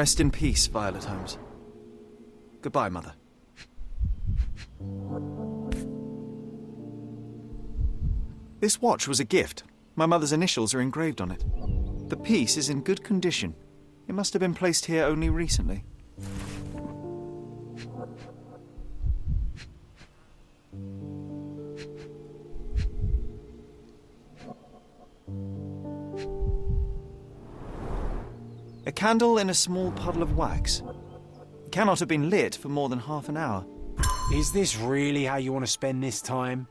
Rest in peace, Violet Holmes. Goodbye, Mother. This watch was a gift. My mother's initials are engraved on it. The piece is in good condition. It must have been placed here only recently. A candle in a small puddle of wax. It cannot have been lit for more than half an hour. Is this really how you want to spend this time?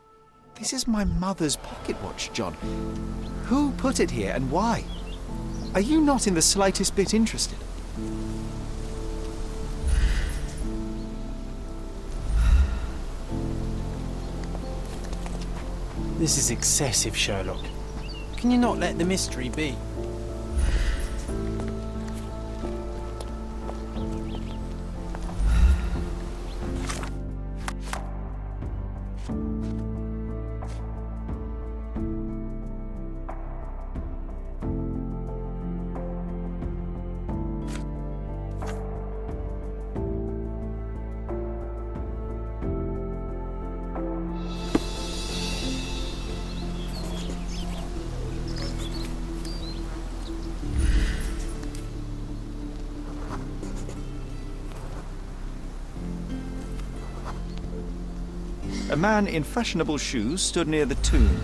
This is my mother's pocket watch, John. Who put it here and why? Are you not in the slightest bit interested? This is excessive, Sherlock. Can you not let the mystery be? A man in fashionable shoes stood near the tomb.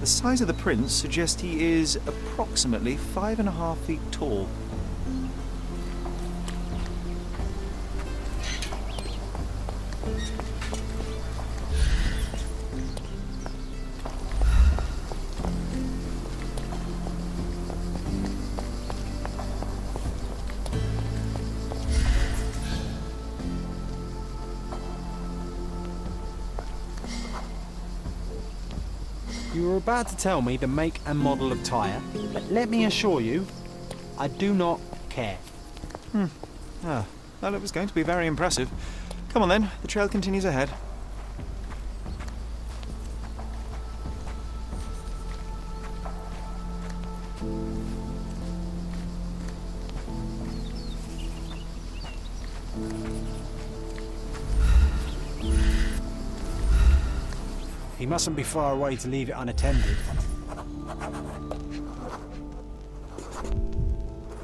The size of the prints suggests he is approximately 5.5 feet tall. You were about to tell me the make and model of tyre, but let me assure you, I do not care. Well, it was going to be very impressive. Come on then, the trail continues ahead. He mustn't be far away to leave it unattended.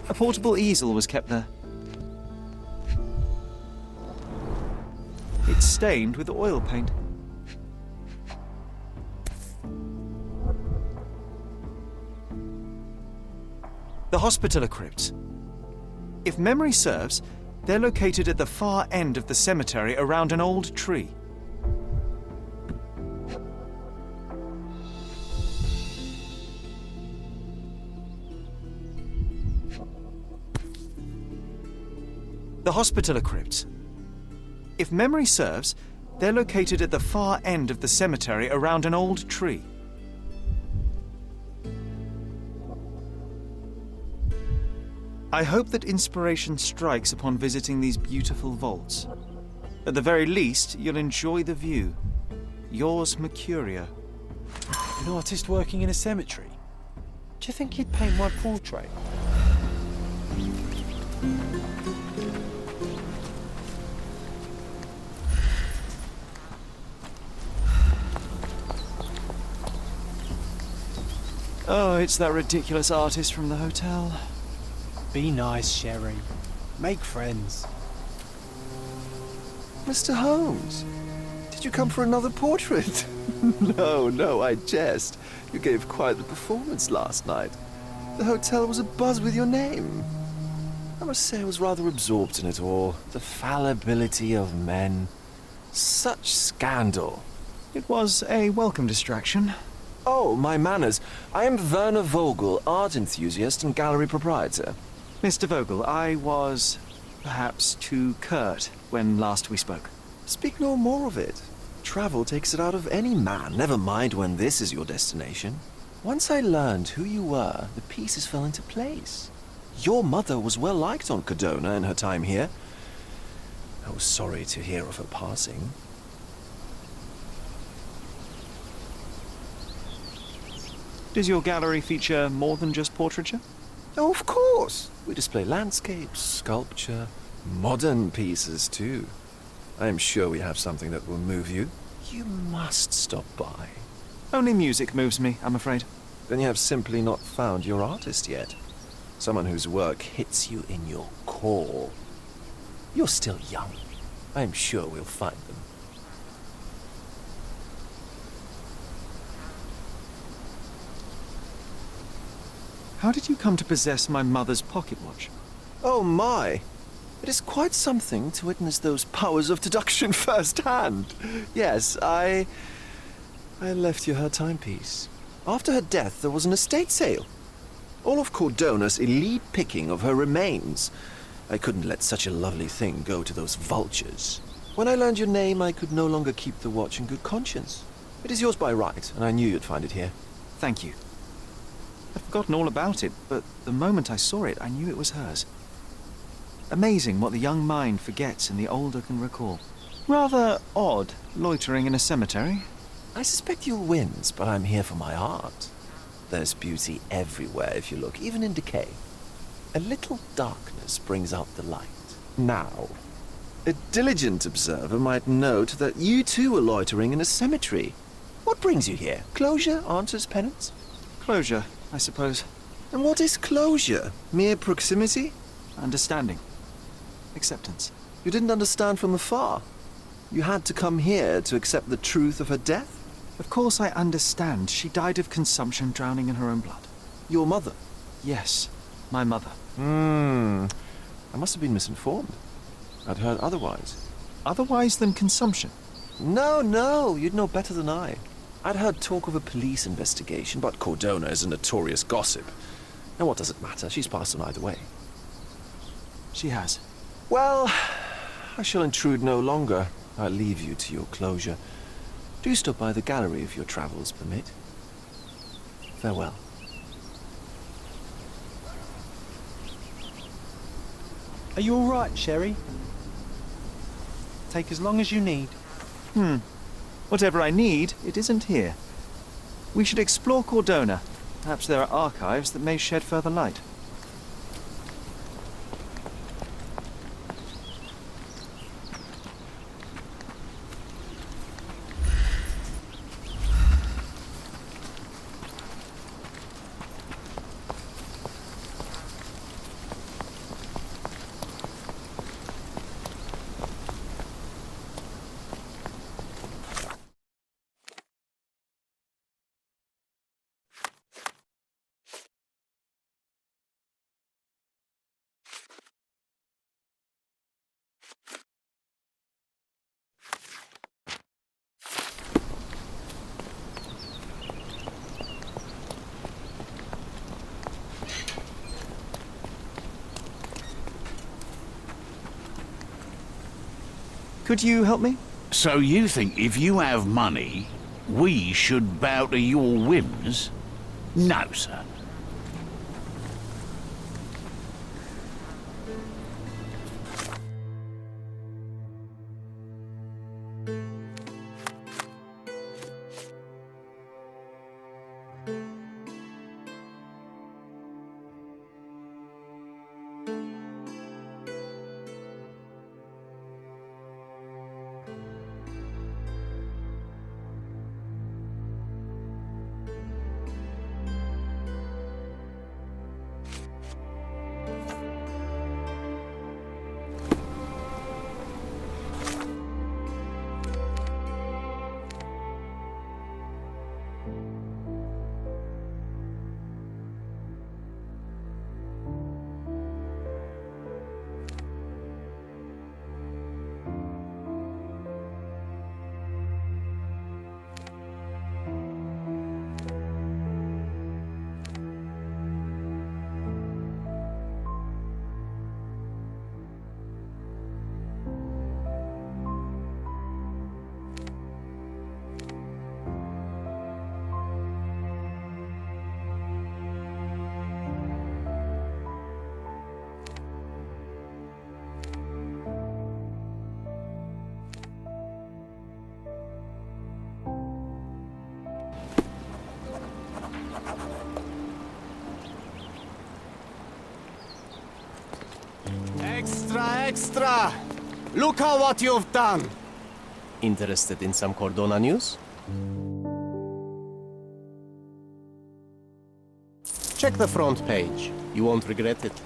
A portable easel was kept there. It's stained with oil paint. The Hospitaller crypts. If memory serves, they're located at the far end of the cemetery around an old tree. The Hospitaller crypts. If memory serves, they're located at the far end of the cemetery around an old tree. I hope that inspiration strikes upon visiting these beautiful vaults. At the very least, you'll enjoy the view. Yours, Mercurio. An artist working in a cemetery? Do you think he'd paint my portrait? Oh, it's that ridiculous artist from the hotel. Be nice, Sherry. Make friends. Mr. Holmes, did you come for another portrait? No, I jest. You gave quite the performance last night. The hotel was abuzz with your name. I must say I was rather absorbed in it all. The fallibility of men. Such scandal. It was a welcome distraction. Oh, my manners. I am Werner Vogel, art enthusiast and gallery proprietor. Mr. Vogel, I was perhaps too curt when last we spoke. Speak no more of it. Travel takes it out of any man, never mind when this is your destination. Once I learned who you were, the pieces fell into place. Your mother was well liked on Cadona in her time here. I was sorry to hear of her passing. Does your gallery feature more than just portraiture? Oh, of course. We display landscapes, sculpture, modern pieces too. I am sure we have something that will move you. You must stop by. Only music moves me, I'm afraid. Then you have simply not found your artist yet. Someone whose work hits you in your core. You're still young. I am sure we'll find them. How did you come to possess my mother's pocket watch? Oh my! It is quite something to witness those powers of deduction firsthand. Yes, I left you her timepiece. After her death, there was an estate sale. All of Cordona's elite picking of her remains. I couldn't let such a lovely thing go to those vultures. When I learned your name, I could no longer keep the watch in good conscience. It is yours by right, and I knew you'd find it here. Thank you. I'd forgotten all about it, but the moment I saw it, I knew it was hers. Amazing what the young mind forgets and the older can recall. Rather odd, loitering in a cemetery. I suspect you'll win, but I'm here for my art. There's beauty everywhere if you look, even in decay. A little darkness brings out the light. Now, a diligent observer might note that you too were loitering in a cemetery. What brings you here? Closure answers penance? Closure, I suppose. And what is closure? Mere proximity? Understanding. Acceptance. You didn't understand from afar. You had to come here to accept the truth of her death? Of course I understand. She died of consumption, drowning in her own blood. Your mother? Yes, my mother. I must have been misinformed. I'd heard otherwise. Otherwise than consumption? No, you'd know better than I. I'd heard talk of a police investigation, but Cordona is a notorious gossip. And what does it matter? She's passed on either way. She has. Well, I shall intrude no longer. I'll leave you to your closure. Do stop by the gallery if your travels permit. Farewell. Are you all right, Sherry? Take as long as you need. Whatever I need, it isn't here. We should explore Cordona. Perhaps there are archives that may shed further light. Could you help me? So you think if you have money, we should bow to your whims? No, sir. Extra! Look at what you've done! Interested in some Cordona news? Check the front page. You won't regret it.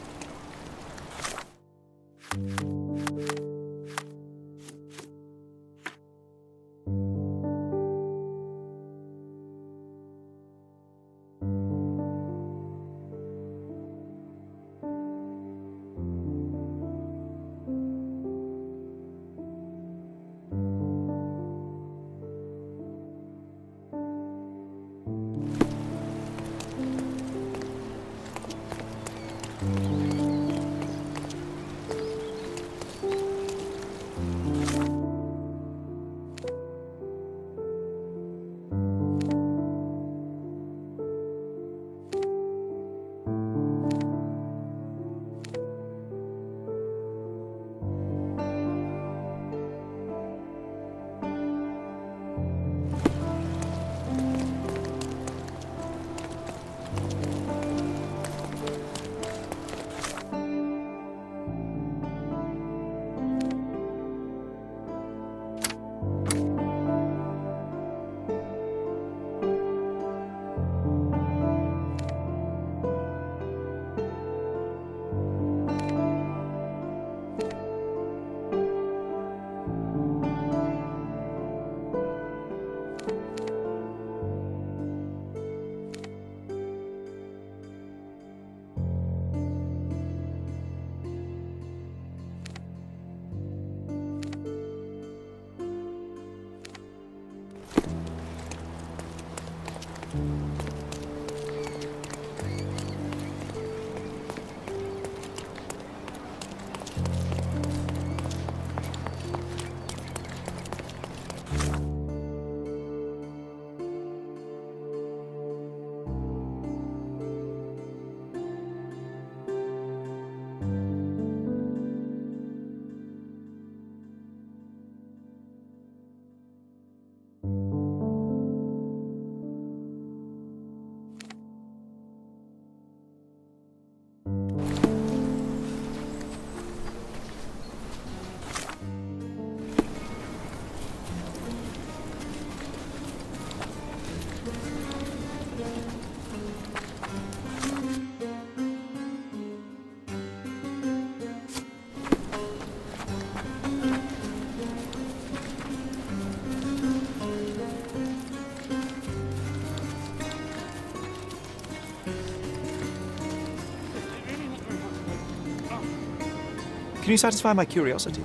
Can you satisfy my curiosity?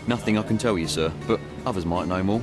Nothing I can tell you, sir, but others might know more.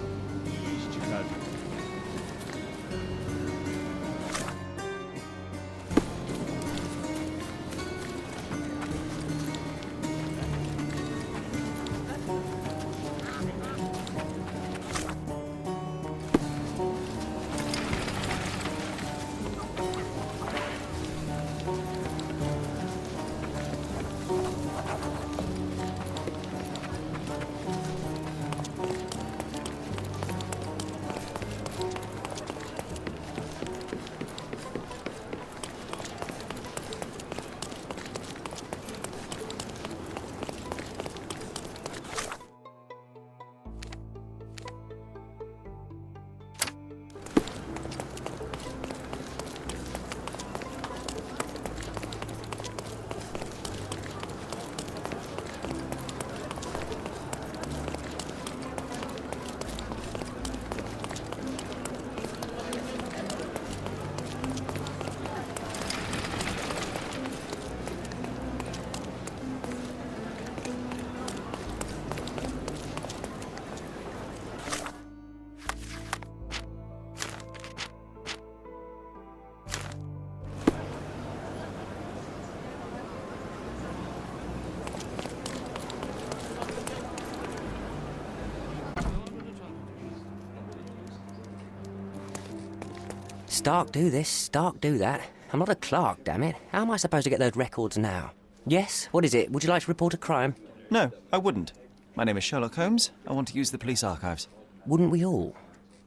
Stark do this, Stark do that. I'm not a clerk, damn it. How am I supposed to get those records now? Yes? What is it? Would you like to report a crime? No, I wouldn't. My name is Sherlock Holmes. I want to use the police archives. Wouldn't we all?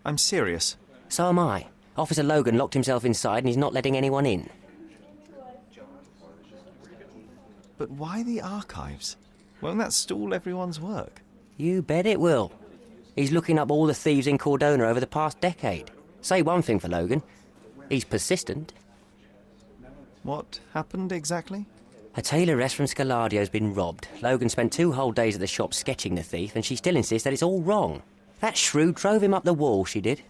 I'm serious. So am I. Officer Logan locked himself inside and he's not letting anyone in. But why the archives? Won't that stall everyone's work? You bet it will. He's looking up all the thieves in Cordona over the past decade. Say one thing for Logan. He's persistent. What happened exactly? A tailoress from Scaladio's been robbed. Logan spent 2 whole days at the shop sketching the thief, and she still insists that it's all wrong. That shrew drove him up the wall, she did.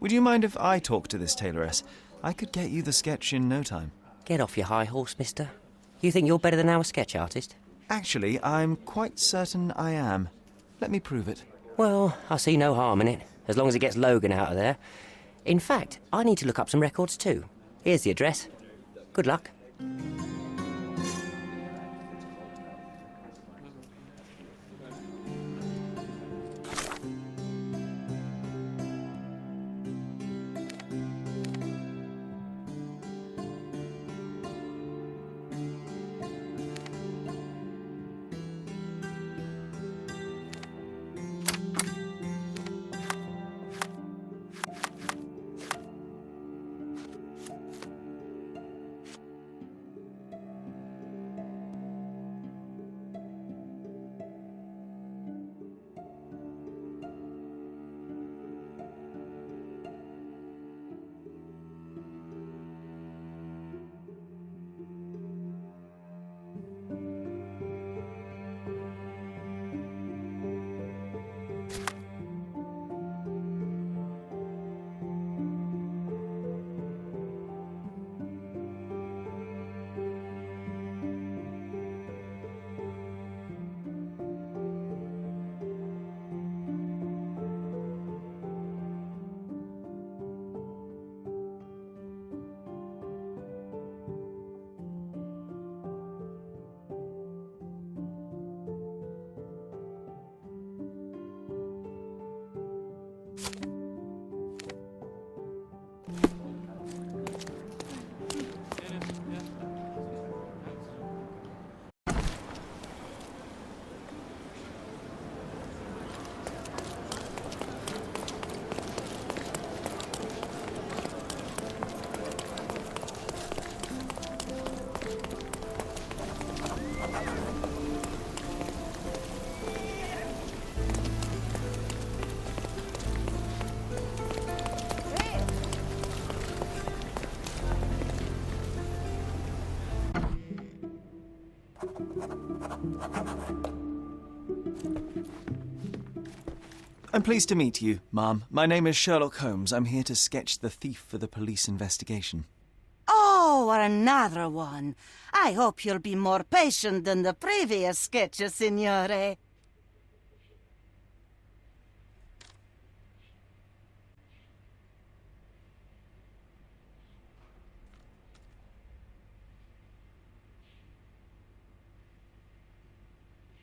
Would you mind if I talk to this tailoress? I could get you the sketch in no time. Get off your high horse, mister. You think you're better than our sketch artist? Actually, I'm quite certain I am. Let me prove it. Well, I see no harm in it, as long as it gets Logan out of there. In fact, I need to look up some records too. Here's the address. Good luck. I'm pleased to meet you, ma'am. My name is Sherlock Holmes. I'm here to sketch the thief for the police investigation. Oh, another one. I hope you'll be more patient than the previous sketches, signore.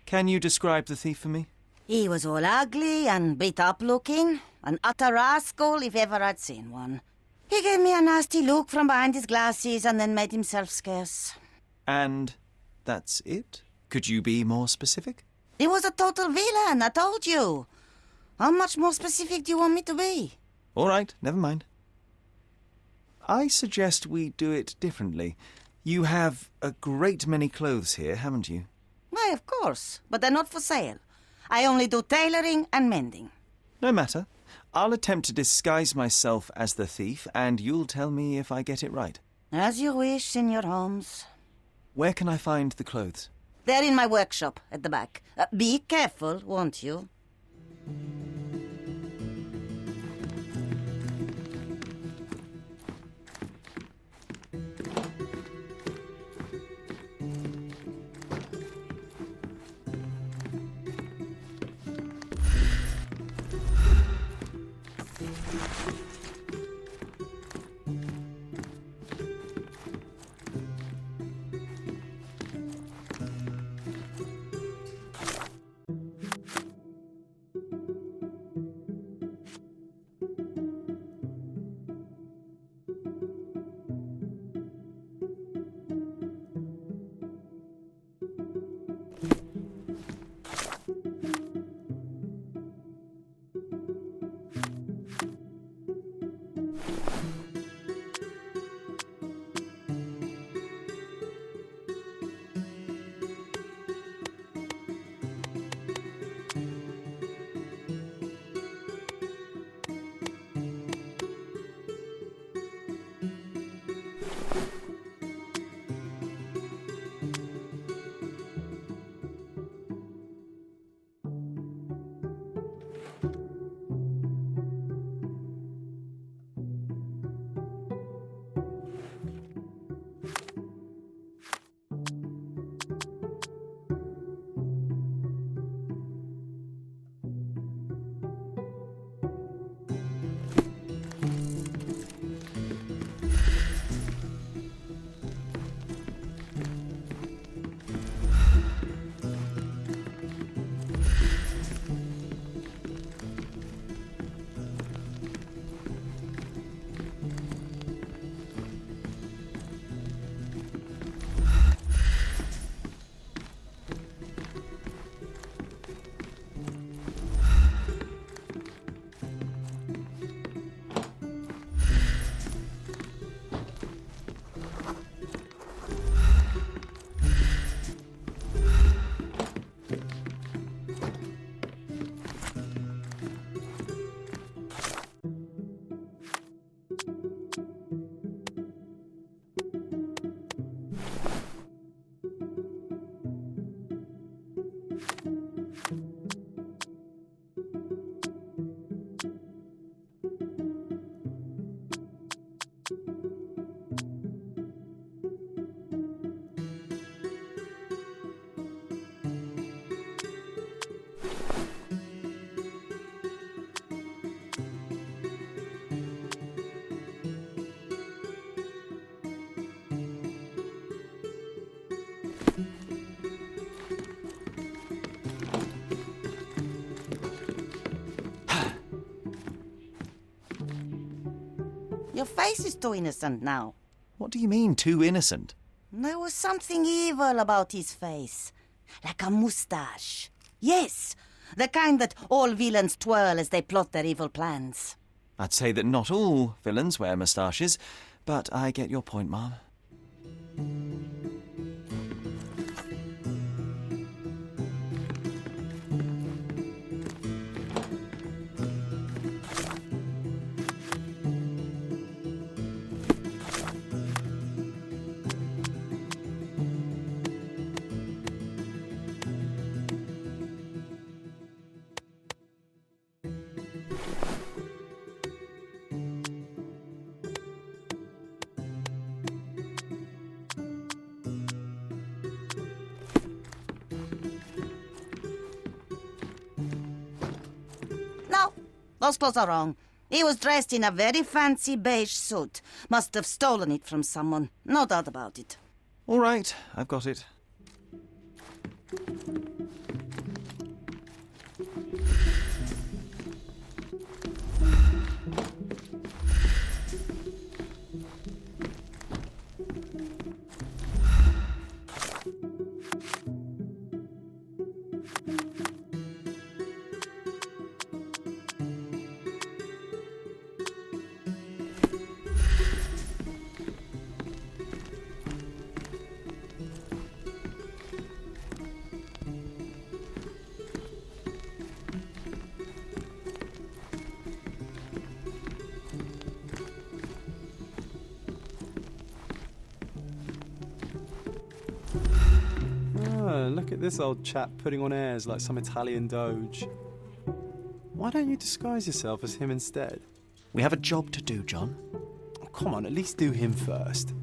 Can you describe the thief for me? He was all ugly and beat-up looking. An utter rascal if ever I'd seen one. He gave me a nasty look from behind his glasses and then made himself scarce. And that's it? Could you be more specific? He was a total villain, I told you. How much more specific do you want me to be? All right, never mind. I suggest we do it differently. You have a great many clothes here, haven't you? Why, of course, but they're not for sale. I only do tailoring and mending. No matter. I'll attempt to disguise myself as the thief, and you'll tell me if I get it right. As you wish, Senor Holmes. Where can I find the clothes? They're in my workshop at the back. Be careful, won't you? Your face is too innocent now. What do you mean, too innocent? There was something evil about his face. Like a moustache. Yes, the kind that all villains twirl as they plot their evil plans. I'd say that not all villains wear moustaches, but I get your point, Mom. No, those clothes are wrong. He was dressed in a very fancy beige suit. Must have stolen it from someone. No doubt about it. All right, I've got it. Look at this old chap putting on airs like some Italian doge. Why don't you disguise yourself as him instead? We have a job to do, John. Oh, come on, at least do him first.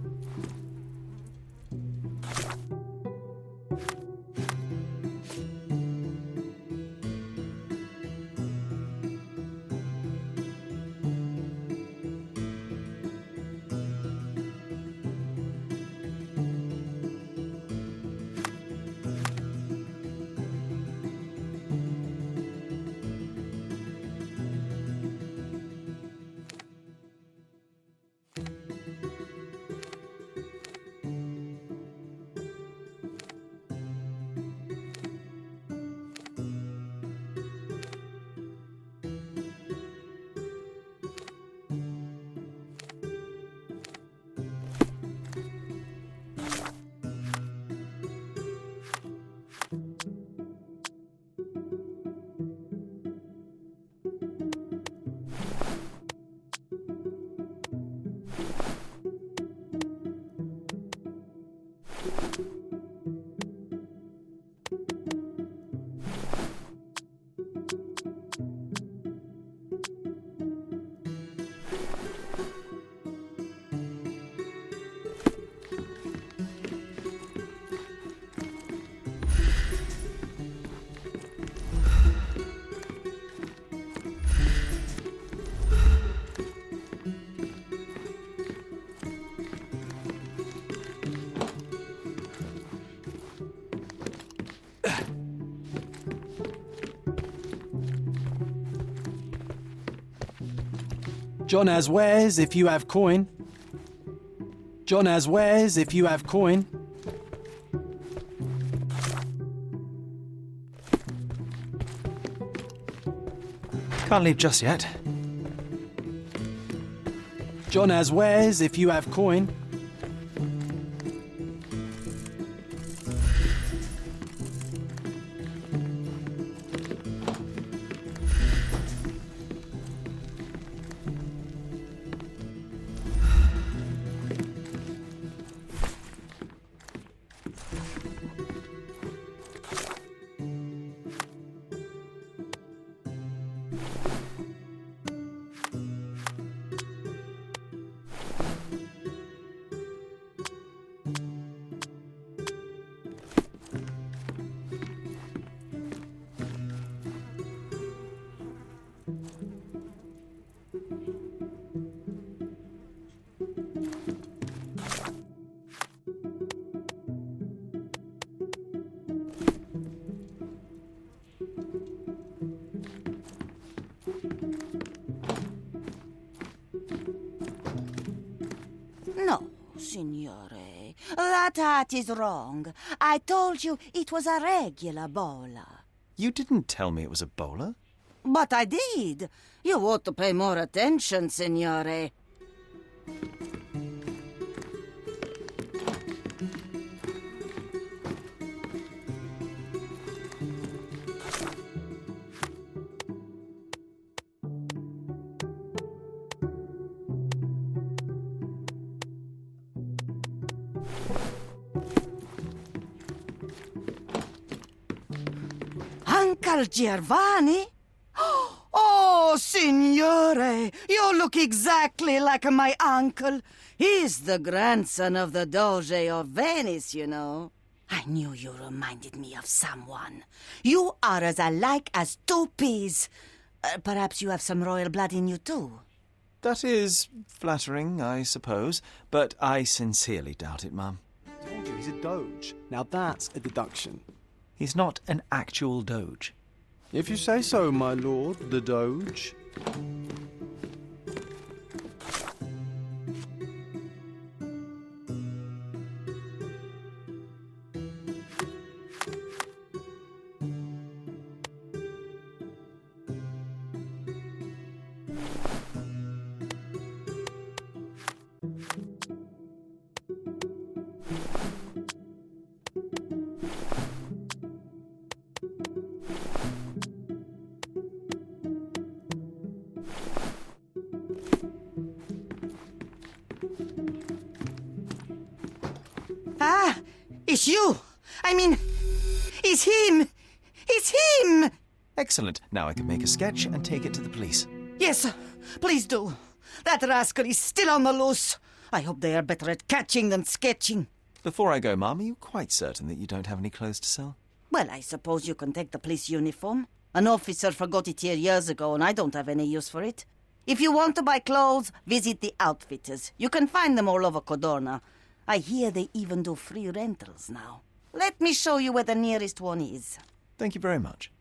John has wares if you have coin. John has wares if you have coin. Can't leave just yet. John has wares if you have coin. No, signore. That hat is wrong. I told you it was a regular bowler. You didn't tell me it was a bowler. But I did. You ought to pay more attention, signore. Uncle Giovanni? Oh, signore, you look exactly like my uncle. He's the grandson of the Doge of Venice, you know. I knew you reminded me of someone. You are as alike as two peas. Perhaps you have some royal blood in you, too. That is flattering, I suppose, but I sincerely doubt it, Mum. I told you he's a doge. Now that's a deduction. He's not an actual doge. If you say so, my lord, the doge. Ah, it's you. I mean, it's him. It's him. Excellent. Now I can make a sketch and take it to the police. Yes, sir. Please do. That rascal is still on the loose. I hope they are better at catching than sketching. Before I go, Mum, are you quite certain that you don't have any clothes to sell? Well, I suppose you can take the police uniform. An officer forgot it here years ago, and I don't have any use for it. If you want to buy clothes, visit the outfitters. You can find them all over Codorna. I hear they even do free rentals now. Let me show you where the nearest one is. Thank you very much.